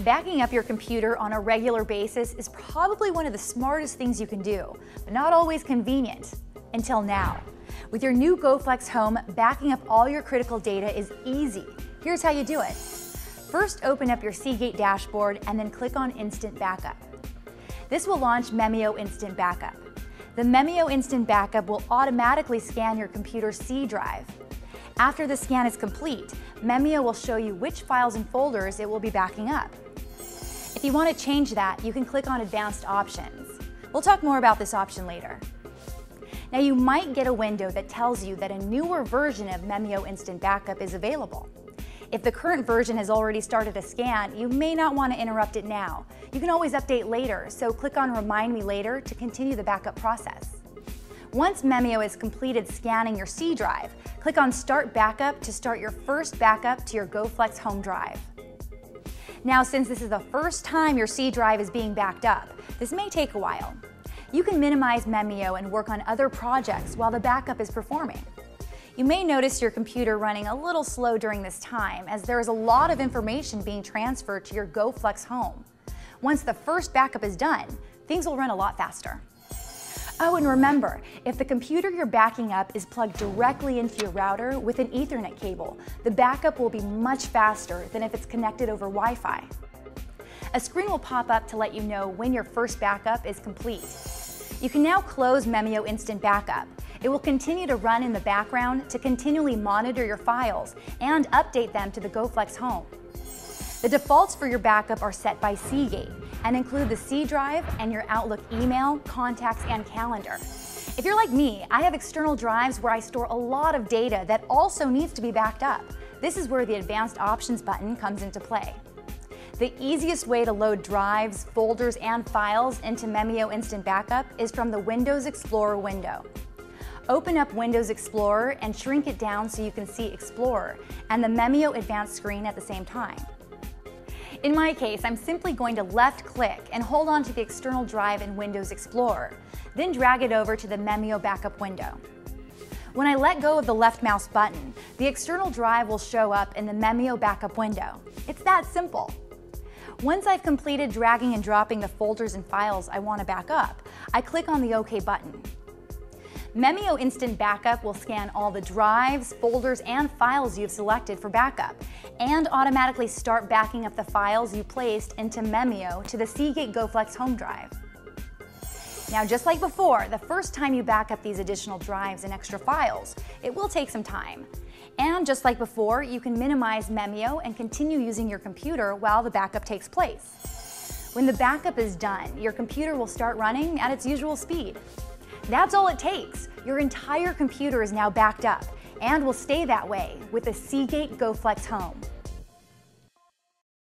Backing up your computer on a regular basis is probably one of the smartest things you can do, but not always convenient. Until now. With your new GoFlex Home, backing up all your critical data is easy. Here's how you do it. First, open up your Seagate dashboard and then click on Instant Backup. This will launch Memio Instant Backup. The Memio Instant Backup will automatically scan your computer's C drive. After the scan is complete, Memio will show you which files and folders it will be backing up. If you want to change that, you can click on Advanced Options. We'll talk more about this option later. Now you might get a window that tells you that a newer version of Memio Instant Backup is available. If the current version has already started a scan, you may not want to interrupt it now. You can always update later, so click on Remind Me Later to continue the backup process. Once Memio has completed scanning your C drive, click on Start Backup to start your first backup to your GoFlex Home drive. Now, since this is the first time your C drive is being backed up, this may take a while. You can minimize Memio and work on other projects while the backup is performing. You may notice your computer running a little slow during this time, as there is a lot of information being transferred to your GoFlex Home. Once the first backup is done, things will run a lot faster. Oh, and remember, if the computer you're backing up is plugged directly into your router with an Ethernet cable, the backup will be much faster than if it's connected over Wi-Fi. A screen will pop up to let you know when your first backup is complete. You can now close Memio Instant Backup. It will continue to run in the background to continually monitor your files and update them to the GoFlex Home. The defaults for your backup are set by Seagate and include the C drive and your Outlook email, contacts, and calendar. If you're like me, I have external drives where I store a lot of data that also needs to be backed up. This is where the Advanced Options button comes into play. The easiest way to load drives, folders, and files into Memio Instant Backup is from the Windows Explorer window. Open up Windows Explorer and shrink it down so you can see Explorer and the Memio Advanced screen at the same time. In my case, I'm simply going to left-click and hold on to the external drive in Windows Explorer, then drag it over to the Memio Backup window. When I let go of the left mouse button, the external drive will show up in the Memio Backup window. It's that simple. Once I've completed dragging and dropping the folders and files I want to back up, I click on the OK button. Memio Instant Backup will scan all the drives, folders, and files you've selected for backup, and automatically start backing up the files you placed into Memio to the Seagate GoFlex Home drive. Now, just like before, the first time you back up these additional drives and extra files, it will take some time. And just like before, you can minimize Memio and continue using your computer while the backup takes place. When the backup is done, your computer will start running at its usual speed. That's all it takes. Your entire computer is now backed up and will stay that way with the Seagate GoFlex Home.